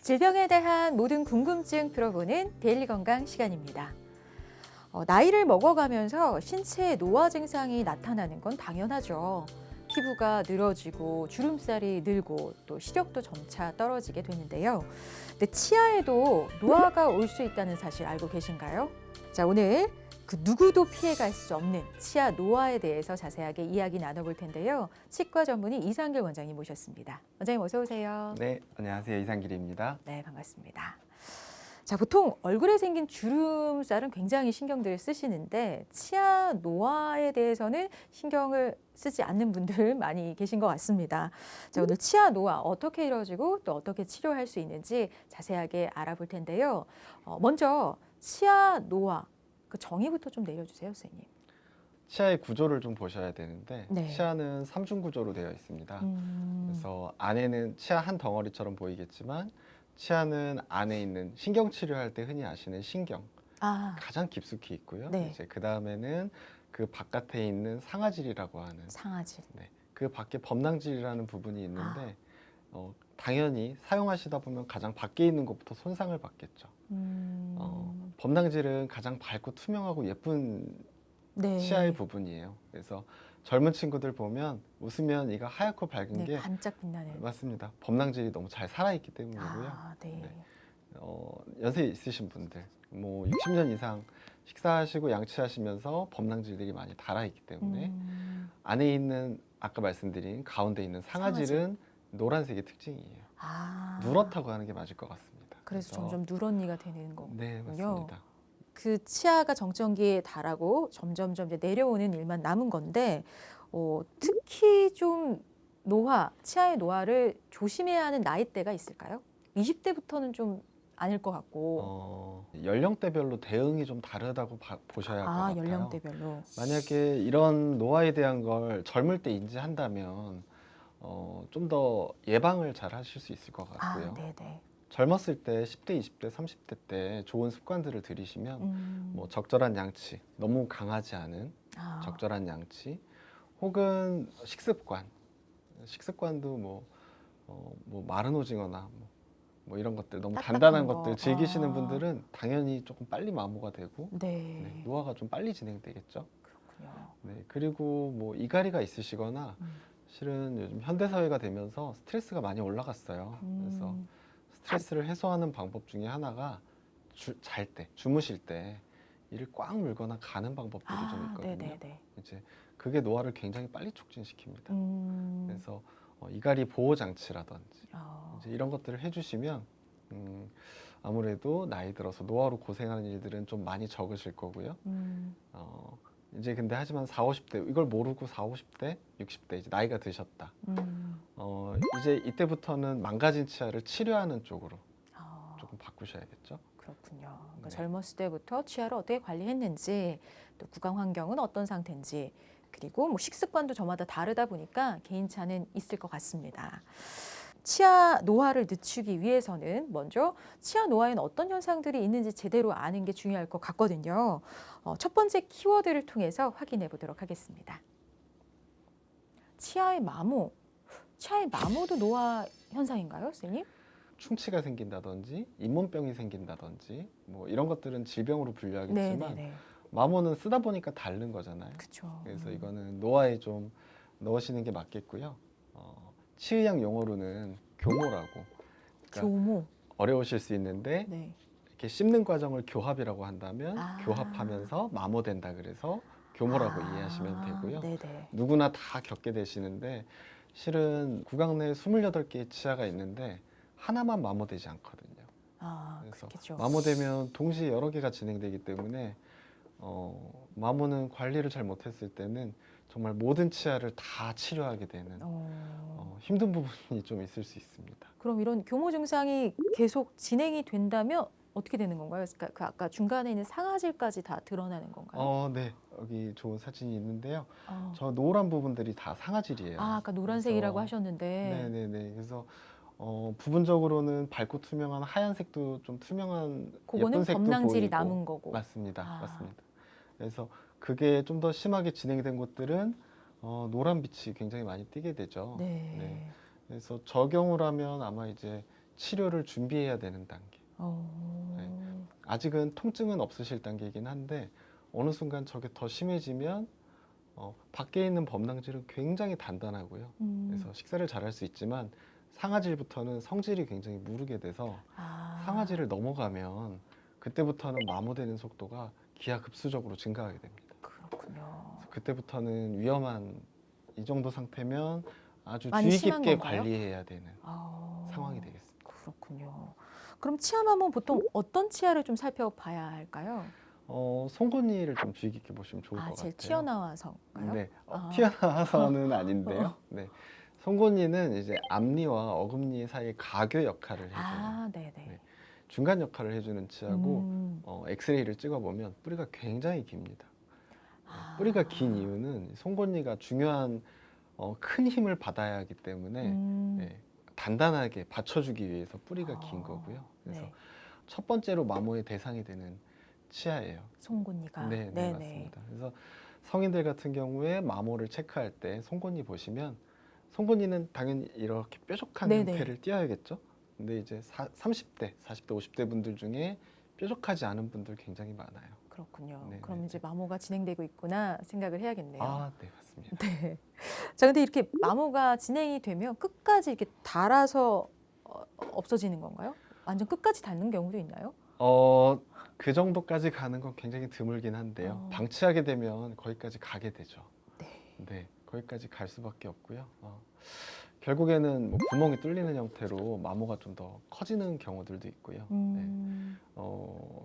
질병에 대한 모든 궁금증 풀어보는 데일리 건강 시간입니다. 나이를 먹어가면서 신체에 노화 증상이 나타나는 건 당연하죠. 피부가 늘어지고 주름살이 늘고 또 시력도 점차 떨어지게 되는데요. 근데 치아에도 노화가 올 수 있다는 사실 알고 계신가요? 자, 오늘 그 누구도 피해갈 수 없는 치아 노화에 대해서 자세하게 이야기 나눠볼 텐데요. 치과 전문의 이상길 원장님 모셨습니다. 원장님 어서 오세요. 네, 안녕하세요. 이상길입니다. 네, 반갑습니다. 자, 보통 얼굴에 생긴 주름살은 굉장히 신경들을 쓰시는데 치아 노화에 대해서는 신경을 쓰지 않는 분들 많이 계신 것 같습니다. 자, 오늘 치아 노화 어떻게 이루어지고 또 어떻게 치료할 수 있는지 자세하게 알아볼 텐데요. 먼저 치아 노화 그 정의부터 좀 내려주세요, 선생님. 치아의 구조를 좀 보셔야 되는데 네. 치아는 삼중 구조로 되어 있습니다. 그래서 안에는 치아 한 덩어리처럼 보이겠지만 치아는 안에 있는 신경 치료할 때 흔히 아시는 신경 가장 깊숙이 있고요. 네. 이제 그 다음에는 그 바깥에 있는 상아질이라고 하는 상아질. 네, 그 밖에 범낭질이라는 부분이 있는데 당연히 사용하시다 보면 가장 밖에 있는 것부터 손상을 받겠죠. 범낭질은 가장 밝고 투명하고 예쁜 네. 치아의 부분이에요. 그래서 젊은 친구들 보면 웃으면 이가 하얗고 밝은 네, 게 반짝 빛나는. 맞습니다. 범낭질이 너무 잘 살아있기 때문이고요. 네. 네. 연세 있으신 분들, 뭐 60년 이상 식사하시고 양치하시면서 범낭질들이 많이 달아있기 때문에 안에 있는 아까 말씀드린 가운데 있는 상아질은 노란색의 특징이에요. 누렇다고 하는 게 맞을 것 같습니다. 그래서 점점 누런니가 되는 거군요. 네, 맞습니다. 그 치아가 정전기에 달하고 점점점 이제 내려오는 일만 남은 건데 특히 좀 치아의 노화를 조심해야 하는 나이대가 있을까요? 20대부터는 좀 아닐 것 같고. 연령대별로 대응이 좀 다르다고 보셔야 할 것 같아요. 연령대별로. 만약에 이런 노화에 대한 걸 젊을 때 인지한다면 좀 더 예방을 잘 하실 수 있을 것 같고요. 네네. 젊었을 때 10대, 20대, 30대 때 좋은 습관들을 들이시면 뭐 적절한 양치, 너무 강하지 않은 적절한 양치, 혹은 식습관도 뭐 마른 오징어나 뭐 이런 것들 너무 단단한 것들 즐기시는 분들은 당연히 조금 빨리 마모가 되고 네, 노화가 좀 빨리 진행되겠죠. 그렇군요. 네, 그리고 뭐 이갈이가 있으시거나 실은 요즘 현대 사회가 되면서 스트레스가 많이 올라갔어요. 그래서 스트레스를 해소하는 방법 중에 하나가 주무실 때 이를 꽉 물거나 가는 방법들이 좀 있거든요. 네네네. 이제 그게 노화를 굉장히 빨리 촉진시킵니다. 그래서 이갈이 보호 장치라든지 이제 이런 것들을 해주시면 아무래도 나이 들어서 노화로 고생하는 일들은 좀 많이 적으실 거고요. 이제 근데 하지만 40, 50대 이걸 모르고 40, 50대, 60대 이제 나이가 드셨다. 이제 이때부터는 망가진 치아를 치료하는 쪽으로 조금 바꾸셔야겠죠. 그렇군요. 그러니까 네. 젊었을 때부터 치아를 어떻게 관리했는지, 또 구강 환경은 어떤 상태인지, 그리고 뭐 식습관도 저마다 다르다 보니까 개인차는 있을 것 같습니다. 치아 노화를 늦추기 위해서는 먼저 치아 노화에는 어떤 현상들이 있는지 제대로 아는 게 중요할 것 같거든요. 첫 번째 키워드를 통해서 확인해 보도록 하겠습니다. 치아의 마모도 노화 현상인가요, 선생님? 충치가 생긴다든지 잇몸병이 생긴다든지 뭐 이런 것들은 질병으로 분류하겠지만 마모는 쓰다 보니까 다른 거잖아요. 그쵸. 그래서 이거는 노화에 좀 넣으시는 게 맞겠고요. 치의학 용어로는 교모라고. 그러니까 교모. 어려우실 수 있는데 이렇게 씹는 과정을 교합이라고 한다면 교합하면서 마모된다 그래서 교모라고 이해하시면 되고요. 누구나 다 겪게 되시는데 실은 구강 내에 28개의 치아가 있는데 하나만 마모되지 않거든요. 그래서 그렇겠죠. 마모되면 동시에 여러 개가 진행되기 때문에 마모는 관리를 잘 못했을 때는 정말 모든 치아를 다 치료하게 되는 힘든 부분이 좀 있을 수 있습니다. 그럼 이런 교모 증상이 계속 진행이 된다면 어떻게 되는 건가요? 그러니까 그 아까 중간에 있는 상아질까지 다 드러나는 건가요? 네. 여기 좋은 사진이 있는데요. 저 노란 부분들이 다 상아질이에요. 아까 노란색이라고 하셨는데. 네네네. 그래서 부분적으로는 밝고 투명한 하얀색도 좀 투명한 그거는 예쁜 색도 범낭질이 보이고. 남은 거고. 맞습니다. 맞습니다. 그래서 그게 좀 더 심하게 진행된 곳들은 노란 빛이 굉장히 많이 띄게 되죠. 네. 그래서 저 경우라면 아마 이제 치료를 준비해야 되는 단계. 네. 아직은 통증은 없으실 단계이긴 한데 어느 순간 저게 더 심해지면 밖에 있는 범낭질은 굉장히 단단하고요. 그래서 식사를 잘할 수 있지만 상아질부터는 성질이 굉장히 무르게 돼서 상아질을 넘어가면 그때부터는 마모되는 속도가 기하급수적으로 증가하게 됩니다. 그렇군요. 그때부터는 위험한 이 정도 상태면 아주 많이 주의 심한 깊게 건가요? 관리해야 되는 상황이 되겠습니다. 그렇군요. 그럼 치아 마모는 보통 어떤 치아를 좀 살펴봐야 할까요? 송곳니를 좀 주의 깊게 보시면 좋을 것 제일 같아요. 튀어나와서인가요? 네, 튀어나와서는 아닌데요. 네, 송곳니는 이제 앞니와 어금니 사이의 가교 역할을 해줘요. 네네. 네, 중간 역할을 해주는 치아고 엑스레이를 찍어보면 뿌리가 굉장히 깁니다. 뿌리가 긴 이유는 송곳니가 중요한 큰 힘을 받아야 하기 때문에 네, 단단하게 받쳐주기 위해서 뿌리가 긴 거고요. 그래서 네. 첫 번째로 마모의 대상이 되는 치아예요. 송곳니가. 네, 네네. 맞습니다. 그래서 성인들 같은 경우에 마모를 체크할 때 송곳니 보시면 송곳니는 당연히 이렇게 뾰족한 네네. 형태를 띄어야겠죠. 근데 이제 30대, 40대, 50대 분들 중에 뾰족하지 않은 분들 굉장히 많아요. 그렇군요. 네네. 그럼 이제 마모가 진행되고 있구나 생각을 해야겠네요. 네, 맞습니다. 네. 자, 근데 이렇게 마모가 진행이 되면 끝까지 이렇게 닳아서 없어지는 건가요? 완전 끝까지 닳는 경우도 있나요? 그 정도까지 가는 건 굉장히 드물긴 한데요. 방치하게 되면 거기까지 가게 되죠. 네, 거기까지 갈 수밖에 없고요. 결국에는 뭐 구멍이 뚫리는 형태로 마모가 좀 더 커지는 경우들도 있고요. 네.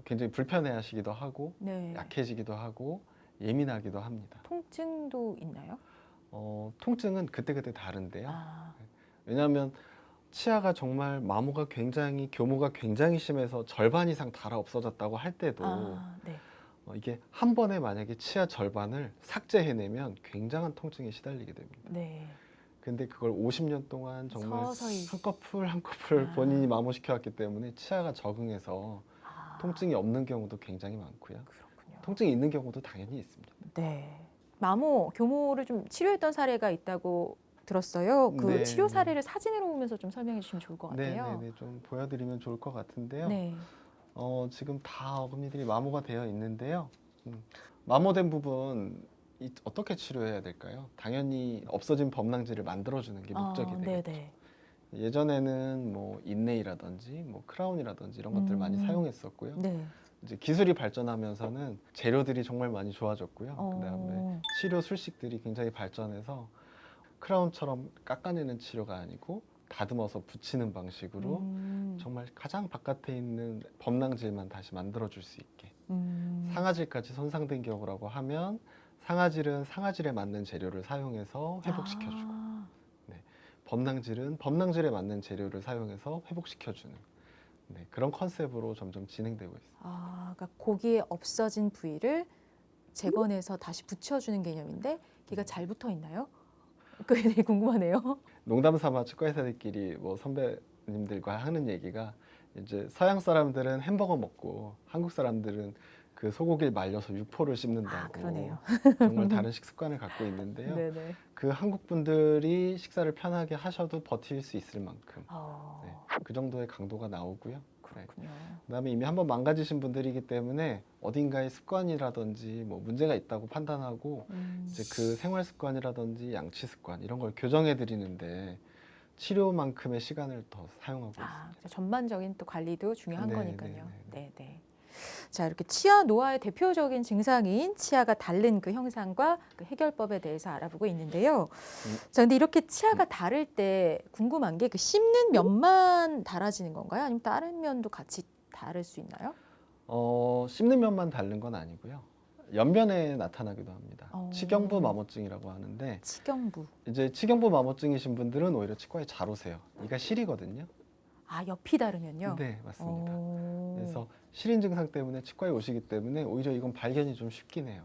굉장히 불편해하시기도 하고 네. 약해지기도 하고 예민하기도 합니다. 통증도 있나요? 통증은 그때그때 다른데요. 왜냐하면 치아가 정말 마모가 굉장히 교모가 굉장히 심해서 절반 이상 닳아 없어졌다고 할 때도 네. 이게 한 번에 만약에 치아 절반을 삭제해내면 굉장한 통증에 시달리게 됩니다. 네. 근데 그걸 50년 동안 정말 서서히. 한 커플 한 커플 본인이 마모시켜왔기 때문에 치아가 적응해서 통증이 없는 경우도 굉장히 많고요. 그렇군요. 통증이 있는 경우도 당연히 있습니다. 네. 마모, 교모를 좀 치료했던 사례가 있다고 들었어요. 그 네, 치료 사례를 사진으로 보면서 좀 설명해 주시면 좋을 것 같아요. 네, 좀 보여드리면 좋을 것 같은데요. 네. 지금 다 어금니들이 마모가 되어 있는데요. 마모된 부분 어떻게 치료해야 될까요? 당연히 없어진 범낭질을 만들어주는 게 목적이 되겠죠. 네네. 예전에는 뭐 인레이라든지 뭐 크라운이라든지 이런 것들 많이 사용했었고요. 네. 이제 기술이 발전하면서는 재료들이 정말 많이 좋아졌고요. 그다음에 치료 술식들이 굉장히 발전해서 크라운처럼 깎아내는 치료가 아니고 다듬어서 붙이는 방식으로 정말 가장 바깥에 있는 범낭질만 다시 만들어줄 수 있게 상아질까지 손상된 경우라고 하면 상아질은 상아질에 맞는 재료를 사용해서 회복시켜주고 네, 범낭질은 범낭질에 맞는 재료를 사용해서 회복시켜주는 네, 그런 컨셉으로 점점 진행되고 있습니다. 그러니까 고기에 없어진 부위를 재건해서 다시 붙여주는 개념인데 걔가 잘 붙어 있나요? 그게 되게 궁금하네요. 농담 삼아 치과 의사들끼리 뭐 선배님들과 하는 얘기가 이제 서양 사람들은 햄버거 먹고 한국 사람들은 그 소고기를 말려서 육포를 씹는다고 그러네요. 정말 다른 식습관을 갖고 있는데요. 네네. 그 한국 분들이 식사를 편하게 하셔도 버틸 수 있을 만큼 네, 그 정도의 강도가 나오고요. 그렇군요. 그다음에 이미 한번 망가지신 분들이기 때문에 어딘가에 습관이라든지 뭐 문제가 있다고 판단하고 이제 그 생활 습관이라든지 양치 습관 이런 걸 교정해 드리는데 치료만큼의 시간을 더 사용하고 있습니다. 전반적인 또 관리도 중요한 네, 거니까요. 네. 네. 자, 이렇게 치아 노화의 대표적인 증상인 치아가 닳는 그 현상과 그 해결법에 대해서 알아보고 있는데요. 자, 근데 이렇게 치아가 닳을 때 궁금한 게 그 씹는 면만 닳아지는 건가요? 아니면 다른 면도 같이 닳을 수 있나요? 씹는 면만 닳는 건 아니고요. 옆면에 나타나기도 합니다. 치경부 마모증이라고 하는데 치경부. 이제 치경부 마모증이신 분들은 오히려 치과에 잘 오세요. 이가 시리거든요. 옆이 다르면요? 네, 맞습니다. 그래서 시린 증상 때문에 치과에 오시기 때문에 오히려 이건 발견이 좀 쉽긴 해요.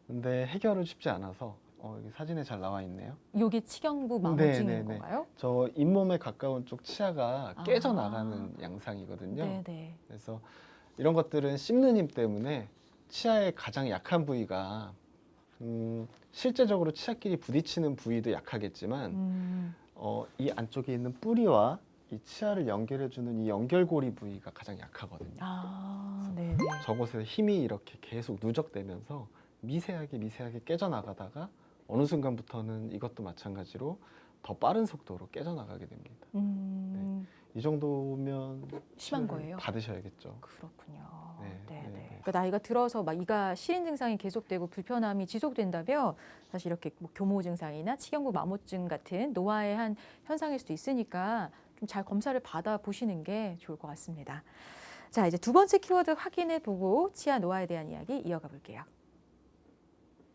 근데 해결은 쉽지 않아서 여기 사진에 잘 나와 있네요. 이게 치경부 마모증인 건가요? 저 잇몸에 가까운 쪽 치아가 깨져나가는 양상이거든요. 네네. 그래서 이런 것들은 씹는 힘 때문에 치아의 가장 약한 부위가 실제적으로 치아끼리 부딪히는 부위도 약하겠지만 이 안쪽에 있는 뿌리와 이 치아를 연결해주는 이 연결고리 부위가 가장 약하거든요. 네네. 저곳에 힘이 이렇게 계속 누적되면서 미세하게 깨져나가다가 어느 순간부터는 이것도 마찬가지로 더 빠른 속도로 깨져나가게 됩니다. 이 정도면 심한 거예요? 받으셔야겠죠. 그렇군요. 네. 그러니까 나이가 들어서 막 이가 시린 증상이 계속되고 불편함이 지속된다면 사실 이렇게 뭐 교모 증상이나 치경구 마모증 같은 노화의 한 현상일 수도 있으니까 좀 잘 검사를 받아 보시는 게 좋을 것 같습니다. 자, 이제 두 번째 키워드 확인해 보고 치아 노화에 대한 이야기 이어가 볼게요.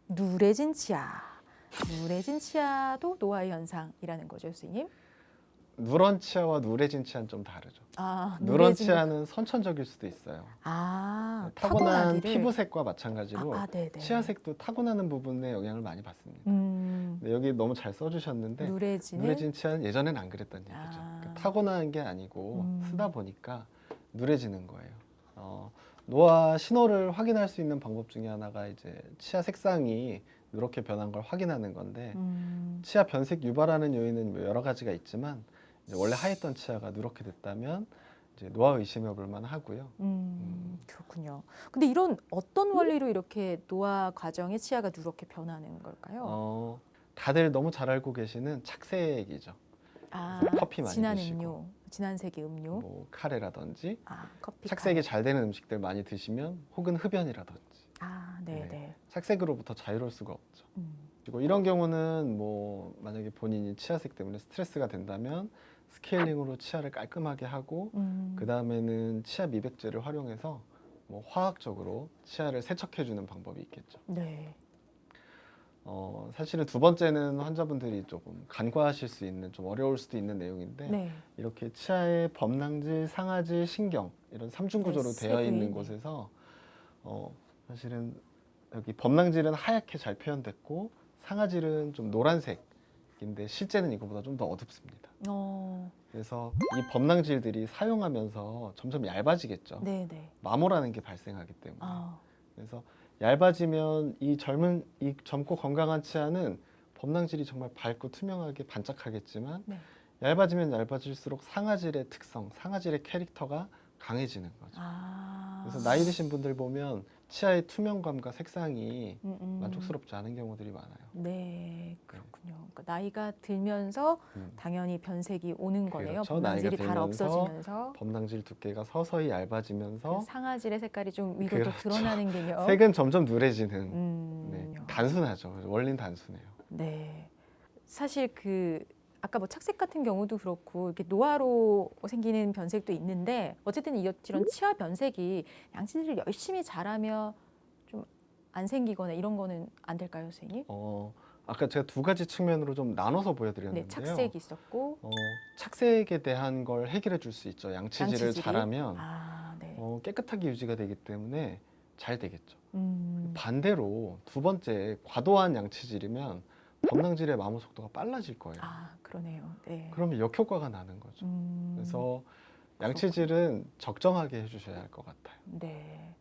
누래진 치아. 누래진 치아도 노화의 현상이라는 거죠, 선생님? 누런 치아와 누래진 치아는 좀 다르죠. 누런 누래진 치아는 선천적일 수도 있어요. 타고난 타고나기를. 피부색과 마찬가지로 네네. 치아색도 타고나는 부분에 영향을 많이 받습니다. 근데 여기 너무 잘 써주셨는데 누래진 치아는 예전엔 안 그랬던 얘기죠. 그러니까 타고난 게 아니고 쓰다 보니까 누래지는 거예요. 노화 신호를 확인할 수 있는 방법 중에 하나가 이제 치아 색상이 누렇게 변한 걸 확인하는 건데 치아 변색 유발하는 요인은 뭐 여러 가지가 있지만 이제 원래 하였던 치아가 누렇게 됐다면 이제 노화 의심해 볼 만하고요. 그렇군요. 근데 이런 어떤 원리로 이렇게 노화 과정에 치아가 누렇게 변하는 걸까요? 다들 너무 잘 알고 계시는 착색이죠. 커피 많이 진한 드시고, 음료, 진한색의 음료, 뭐 카레라든지 커피, 착색이 카레. 잘 되는 음식들 많이 드시면 혹은 흡연이라든지 네네. 착색으로부터 자유로울 수가 없죠. 그리고 이런 경우는 뭐 만약에 본인이 치아색 때문에 스트레스가 된다면 스케일링으로 치아를 깔끔하게 하고 그 다음에는 치아 미백제를 활용해서 뭐 화학적으로 치아를 세척해주는 방법이 있겠죠. 네. 사실은 두 번째는 환자분들이 조금 간과하실 수 있는 좀 어려울 수도 있는 내용인데 네. 이렇게 치아의 범낭질, 상아질, 신경 이런 삼중 구조로 되어 있는 네. 곳에서 사실은 여기 범낭질은 하얗게 잘 표현됐고 상아질은 좀 노란색인데 실제는 이거보다 좀 더 어둡습니다. 그래서 이 범낭질들이 사용하면서 점점 얇아지겠죠. 네네. 마모라는 게 발생하기 때문에. 그래서 얇아지면 이 젊고 건강한 치아는 범낭질이 정말 밝고 투명하게 반짝하겠지만 얇아지면 얇아질수록 상아질의 특성, 상아질의 캐릭터가 강해지는 거죠. 그래서 나이 드신 분들 보면 치아의 투명감과 색상이 만족스럽지 않은 경우들이 많아요. 네, 그렇군요. 그러니까 나이가 들면서 당연히 변색이 오는 거네요. 그렇죠. 범낭질이 나이가 다 들면서 없어지면서 범낭질 두께가 서서히 얇아지면서 상아질의 색깔이 좀 위로 또 그렇죠. 드러나는 게요. 색은 점점 누래지는. 단순하죠. 원리는 단순해요. 네. 사실 아까 뭐 착색 같은 경우도 그렇고 이렇게 노화로 생기는 변색도 있는데 어쨌든 이런 치아 변색이 양치질을 열심히 잘하며 좀 안 생기거나 이런 거는 안 될까요, 선생님? 아까 제가 두 가지 측면으로 좀 나눠서 보여드렸는데요. 네, 착색이 있었고 착색에 대한 걸 해결해 줄 수 있죠. 양치질을 잘하면 네. 깨끗하게 유지가 되기 때문에 잘 되겠죠. 반대로 두 번째 과도한 양치질이면 범낭질의 마모 속도가 빨라질 거예요. 그러네요. 네. 그러면 역효과가 나는 거죠. 그래서 양치질은 적정하게 해주셔야 할 것 같아요. 네.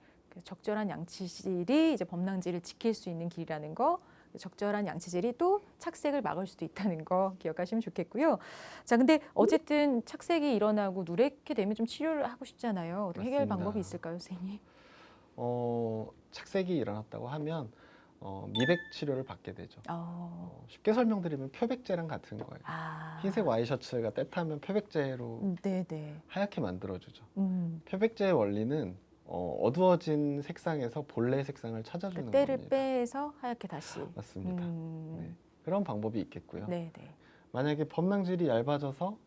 적절한 양치질이 이제 범낭질을 지킬 수 있는 길이라는 거, 적절한 양치질이 또 착색을 막을 수도 있다는 거 기억하시면 좋겠고요. 자, 근데 어쨌든 착색이 일어나고 누렇게 되면 좀 치료를 하고 싶잖아요. 해결 방법이 있을까요, 선생님? 착색이 일어났다고 하면 미백 치료를 받게 되죠. 쉽게 설명드리면 표백제랑 같은 거예요. 흰색 와이셔츠가 때타면 표백제로 하얗게 만들어주죠. 표백제의 원리는 어두워진 색상에서 본래 색상을 찾아주는 겁니다. 때를 빼서 하얗게 다시. 맞습니다. 네. 그런 방법이 있겠고요. 네네. 만약에 범낭질이 얇아져서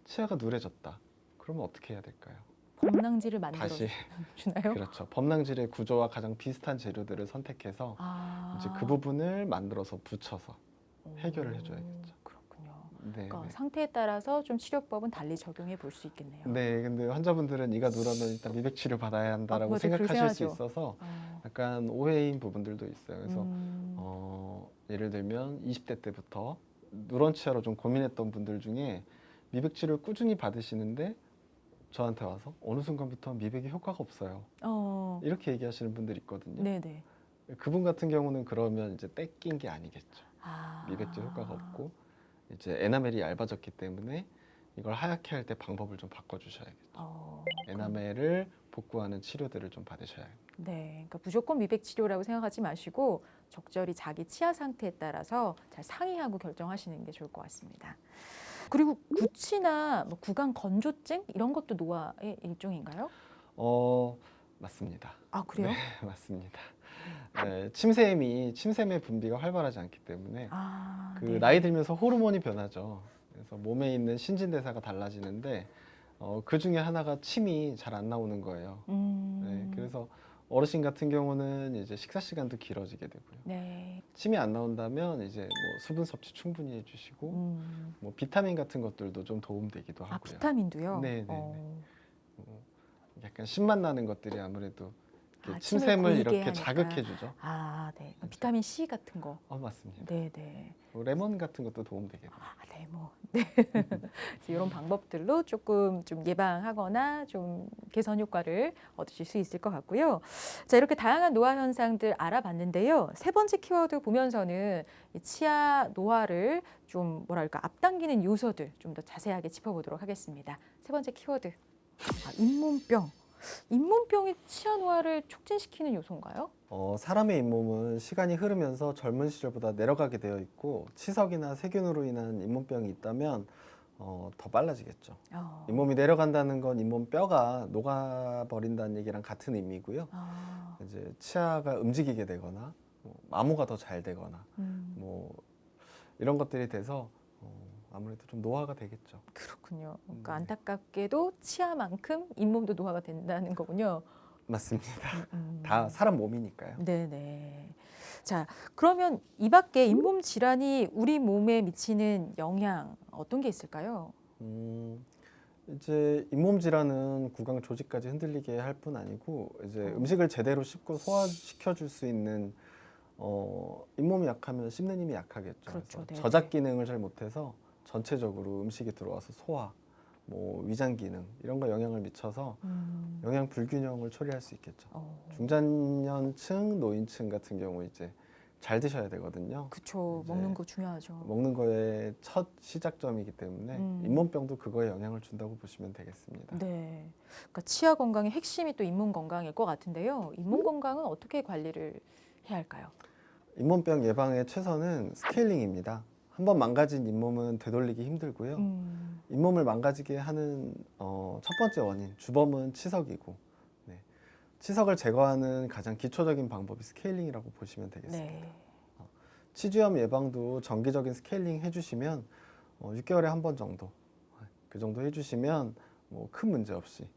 치아가 누래졌다. 그러면 어떻게 해야 될까요? 범낭질을 만들어 다시 주나요? 그렇죠. 범낭질의 구조와 가장 비슷한 재료들을 선택해서 이제 그 부분을 만들어서 붙여서 해결을 해줘야겠죠. 그렇군요. 네, 그러니까 상태에 따라서 좀 치료법은 달리 적용해 볼 수 있겠네요. 네, 근데 환자분들은 이가 누러면 일단 미백 치료 받아야 한다라고 생각하실 수 있어서 약간 오해인 부분들도 있어요. 그래서 예를 들면 20대 때부터 누런 치아로 좀 고민했던 분들 중에 미백 치료를 꾸준히 받으시는데 저한테 와서 어느 순간부터 미백이 효과가 없어요. 이렇게 얘기하시는 분들이 있거든요. 네네. 그분 같은 경우는 그러면 이제 떼낀 게 아니겠죠. 미백제 효과가 없고 이제 에나멜이 얇아졌기 때문에 이걸 하얗게 할 때 방법을 좀 바꿔주셔야겠죠. 에나멜을 복구하는 치료들을 좀 받으셔야 합니다. 네, 그러니까 무조건 미백 치료라고 생각하지 마시고 적절히 자기 치아 상태에 따라서 잘 상의하고 결정하시는 게 좋을 것 같습니다. 그리고 구취나 뭐 구강 건조증 이런 것도 노화의 일종인가요? 맞습니다. 아, 그래요? 네, 맞습니다. 네, 침샘의 분비가 활발하지 않기 때문에 네. 나이 들면서 호르몬이 변하죠. 그래서 몸에 있는 신진대사가 달라지는데 그 중에 하나가 침이 잘 안 나오는 거예요. 네, 그래서 어르신 같은 경우는 이제 식사 시간도 길어지게 되고요. 네. 침이 안 나온다면 이제 뭐 수분 섭취 충분히 해주시고 뭐 비타민 같은 것들도 좀 도움되기도 하고요. 아, 비타민도요? 네, 네. 약간 신맛 나는 것들이 아무래도 침을 침샘을 이렇게 하니까. 자극해주죠. 아, 네. 비타민 C 같은 거. 맞습니다. 네, 네. 레몬 같은 것도 도움되겠네요. 레몬. 네. 이런 방법들로 조금 좀 예방하거나 좀 개선 효과를 얻으실 수 있을 것 같고요. 자, 이렇게 다양한 노화 현상들 알아봤는데요. 세 번째 키워드 보면서는 이 치아 노화를 좀 뭐랄까 앞당기는 요소들 좀 더 자세하게 짚어보도록 하겠습니다. 세 번째 키워드. 잇몸병. 잇몸병이 치아 노화를 촉진시키는 요소인가요? 사람의 잇몸은 시간이 흐르면서 젊은 시절보다 내려가게 되어 있고 치석이나 세균으로 인한 잇몸병이 있다면 더 빨라지겠죠. 잇몸이 내려간다는 건 잇몸 뼈가 녹아버린다는 얘기랑 같은 의미고요. 이제 치아가 움직이게 되거나 마모가 더 잘 되거나 뭐 이런 것들이 돼서 아무래도 좀 노화가 되겠죠. 그렇군요. 그러니까 안타깝게도 치아만큼 잇몸도 노화가 된다는 거군요. 맞습니다. 다 사람 몸이니까요. 네네. 자, 그러면 이 밖에 잇몸 질환이 우리 몸에 미치는 영향 어떤 게 있을까요? 이제 잇몸 질환은 구강 조직까지 흔들리게 할 뿐 아니고 이제 음식을 제대로 씹고 소화시켜 줄 수 있는 잇몸이 약하면 씹는 힘이 약하겠죠. 그렇죠. 그래서 저작 기능을 잘 못해서 전체적으로 음식이 들어와서 소화, 뭐 위장 기능 이런 거 영향을 미쳐서 영양 불균형을 초래할 수 있겠죠. 중장년층, 노인층 같은 경우 이제 잘 드셔야 되거든요. 그렇죠. 먹는 거 중요하죠. 먹는 거의 첫 시작점이기 때문에 잇몸병도 그거에 영향을 준다고 보시면 되겠습니다. 네. 그러니까 치아 건강의 핵심이 또 잇몸 건강일 것 같은데요. 잇몸 건강은 어떻게 관리를 해야 할까요? 잇몸병 예방의 최선은 스케일링입니다. 한번 망가진 잇몸은 되돌리기 힘들고요. 잇몸을 망가지게 하는 첫 번째 원인, 주범은 치석이고 치석을 제거하는 가장 기초적인 방법이 스케일링이라고 보시면 되겠습니다. 네. 치주염 예방도 정기적인 스케일링 해주시면 6개월에 한 번 정도 그 정도 해주시면 뭐 큰 문제 없이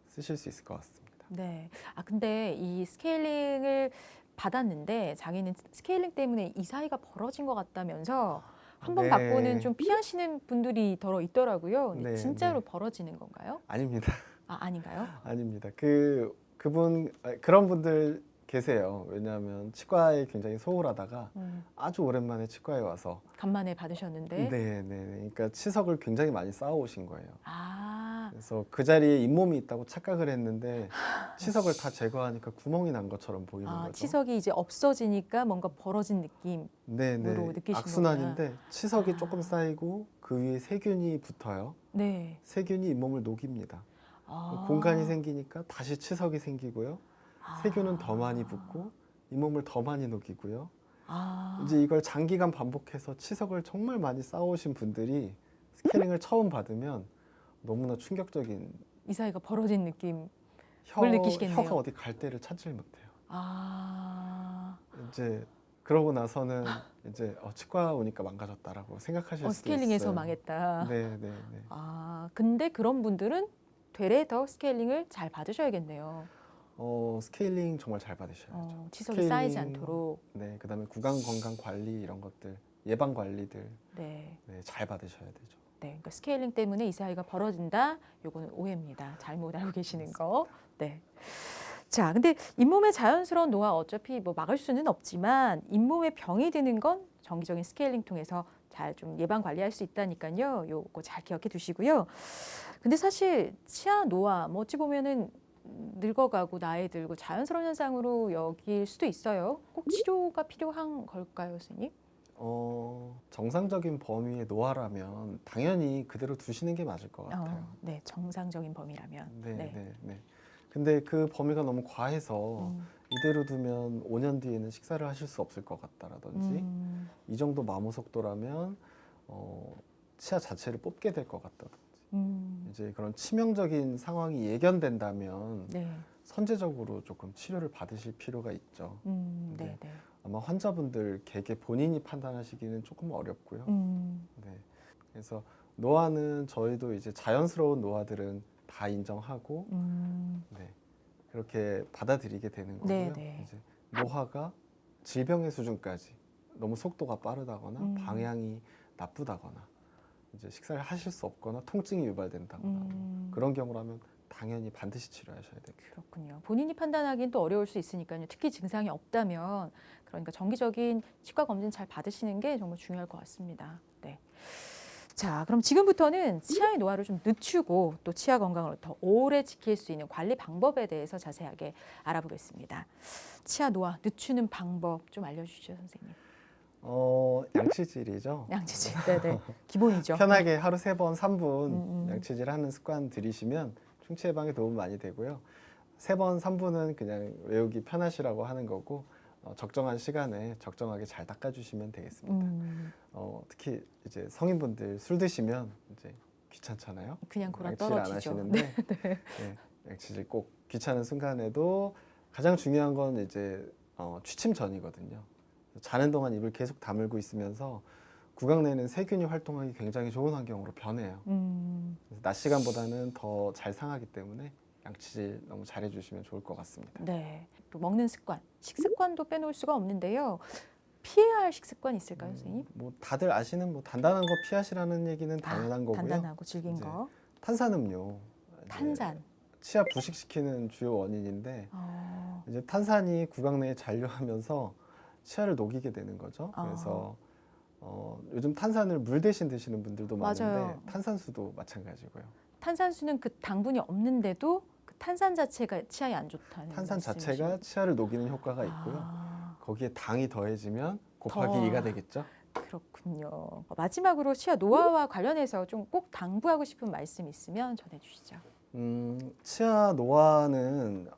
쓰실 수 있을 것 같습니다. 네. 근데 이 스케일링을 받았는데 자기는 스케일링 때문에 이 사이가 벌어진 것 같다면서 한 번 받고는 좀 피하시는 분들이 더러 있더라고요. 근데 진짜로 벌어지는 건가요? 아닙니다. 아닌가요? 아닙니다. 그런 분들 계세요. 왜냐하면 치과에 굉장히 소홀하다가 아주 오랜만에 치과에 와서 간만에 받으셨는데. 네네. 그러니까 치석을 굉장히 많이 쌓아오신 거예요. 그래서 그 자리에 잇몸이 있다고 착각을 했는데 치석을 다 제거하니까 구멍이 난 것처럼 보이는 거죠. 치석이 이제 없어지니까 뭔가 벌어진 느낌으로 느끼시는 악순환인데 거구나. 치석이 조금 쌓이고 그 위에 세균이 붙어요. 네. 세균이 잇몸을 녹입니다. 공간이 생기니까 다시 치석이 생기고요. 세균은 더 많이 붙고 잇몸을 더 많이 녹이고요. 이제 이걸 장기간 반복해서 치석을 정말 많이 쌓아오신 분들이 스케일링을 처음 받으면 너무나 충격적인 이 사이가 벌어진 느낌을 느끼시겠네요. 혀가 어디 갈 데를 찾질 못해요. 이제 그러고 나서는 이제 치과 오니까 망가졌다라고 생각하실 수도 있어요. 스케일링에서 망했다. 네. 근데 그런 분들은 되레 더 스케일링을 잘 받으셔야겠네요. 스케일링 정말 잘 받으셔야죠. 치석이 쌓이지 않도록. 네, 그다음에 구강 건강 관리 이런 것들, 예방 관리들 잘 받으셔야 되죠. 네, 그러니까 스케일링 때문에 이 사이가 벌어진다. 요거는 오해입니다. 잘못 알고 계시는 거. 네. 자, 근데 잇몸의 자연스러운 노화 어차피 뭐 막을 수는 없지만 잇몸에 병이 드는 건 정기적인 스케일링 통해서 잘 좀 예방 관리할 수 있다니까요. 요거 잘 기억해 두시고요. 근데 사실 치아 노화 뭐 어찌 보면은 늙어가고 나이 들고 자연스러운 현상으로 여길 수도 있어요. 꼭 치료가 필요한 걸까요, 선생님? 정상적인 범위의 노화라면 당연히 그대로 두시는 게 맞을 것 같아요. 네, 정상적인 범위라면. 네. 근데 그 범위가 너무 과해서 이대로 두면 5년 뒤에는 식사를 하실 수 없을 것 같다라든지 이 정도 마모 속도라면 치아 자체를 뽑게 될 것 같다든지 이제 그런 치명적인 상황이 예견된다면 선제적으로 조금 치료를 받으실 필요가 있죠. 네. 아마 환자분들 개개 본인이 판단하시기는 조금 어렵고요. 네. 그래서 노화는 저희도 이제 자연스러운 노화들은 다 인정하고 네. 그렇게 받아들이게 되는 거고요. 이제 노화가 질병의 수준까지 너무 속도가 빠르다거나 방향이 나쁘다거나 이제 식사를 하실 수 없거나 통증이 유발된다거나 그런 경우라면 당연히 반드시 치료하셔야 되고. 그렇군요. 본인이 판단하기는 또 어려울 수 있으니까요. 특히 증상이 없다면 그러니까 정기적인 치과 검진 잘 받으시는 게 정말 중요할 것 같습니다. 네. 자, 그럼 지금부터는 치아의 노화를 좀 늦추고 또 치아 건강을 더 오래 지킬 수 있는 관리 방법에 대해서 자세하게 알아보겠습니다. 치아 노화 늦추는 방법 좀 알려주시죠, 선생님. 양치질이죠. 양치질, 네네, 기본이죠. 편하게 하루 3번, 3분 양치질하는 습관 들이시면 충치 예방에 도움 많이 되고요. 3번, 3분은 그냥 외우기 편하시라고 하는 거고 적정한 시간에 적정하게 잘 닦아주시면 되겠습니다. 특히 이제 성인분들 술 드시면 이제 귀찮잖아요. 그냥 골아 양치질 떨어지죠. 안 하시는데 네, 양치질 꼭 귀찮은 순간에도 가장 중요한 건 이제 취침 전이거든요. 자는 동안 입을 계속 다물고 있으면서 구강 내는 세균이 활동하기 굉장히 좋은 환경으로 변해요. 그래서 낮 시간보다는 더 잘 상하기 때문에 양치질 너무 잘해주시면 좋을 것 같습니다. 네, 또 먹는 습관, 식습관도 빼놓을 수가 없는데요. 피해야 할 식습관 있을까요, 선생님? 뭐 다들 아시는 뭐 단단한 거 피하시라는 얘기는 당연한 거고요. 단단하고 질긴 거. 탄산음료. 탄산. 치아 부식시키는 주요 원인인데 이제 탄산이 구강 내에 잔류하면서 치아를 녹이게 되는 거죠. 그래서 요즘 탄산을 물 대신 드시는 분들도 많은데 맞아요. 탄산수도 마찬가지고요. 탄산수는 그 당분이 없는데도 그 탄산 자체가 치아에 안 좋다는 탄산 말씀이시죠? 자체가 치아를 녹이는 효과가 있고요. 거기에 당이 더해지면 곱하기 2가 되겠죠. 그렇군요. 마지막으로 치아 노화와 관련해서 좀 꼭 당부하고 싶은 말씀 있으면 전해주시죠. 치아 노화는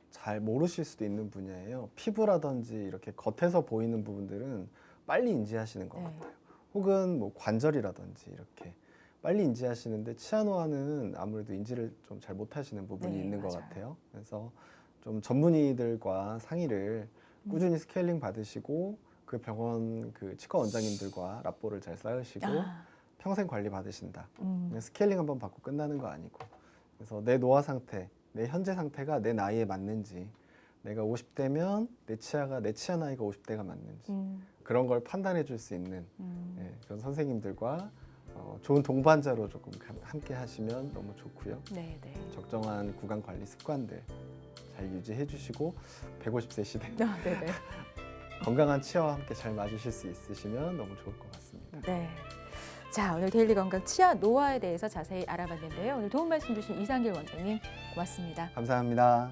잘 모르실 수도 있는 분야예요. 피부라든지 이렇게 겉에서 보이는 부분들은 빨리 인지하시는 것 같아요. 혹은 뭐 관절이라든지 이렇게 빨리 인지하시는데 치아 노화는 아무래도 인지를 좀 잘 못하시는 부분이 있는 것 같아요. 그래서 좀 전문의들과 상의를 꾸준히 스케일링 받으시고 그 병원 그 치과 원장님들과 라포를 잘 쌓으시고 평생 관리 받으신다. 그냥 스케일링 한번 받고 끝나는 거 아니고. 그래서 내 노화 상태, 내 현재 상태가 내 나이에 맞는지, 내가 50대면 내 치아 나이가 50대가 맞는지 그런 걸 판단해 줄 수 있는 그런 선생님들과 좋은 동반자로 조금 함께 하시면 너무 좋고요. 적정한 구강 관리 습관들 잘 유지해 주시고 150세 시대 건강한 치아와 함께 잘 맞으실 수 있으시면 너무 좋을 것 같습니다. 네. 자, 오늘 데일리 건강 치아 노화에 대해서 자세히 알아봤는데요. 오늘 도움 말씀 주신 이상길 원장님 고맙습니다. 감사합니다.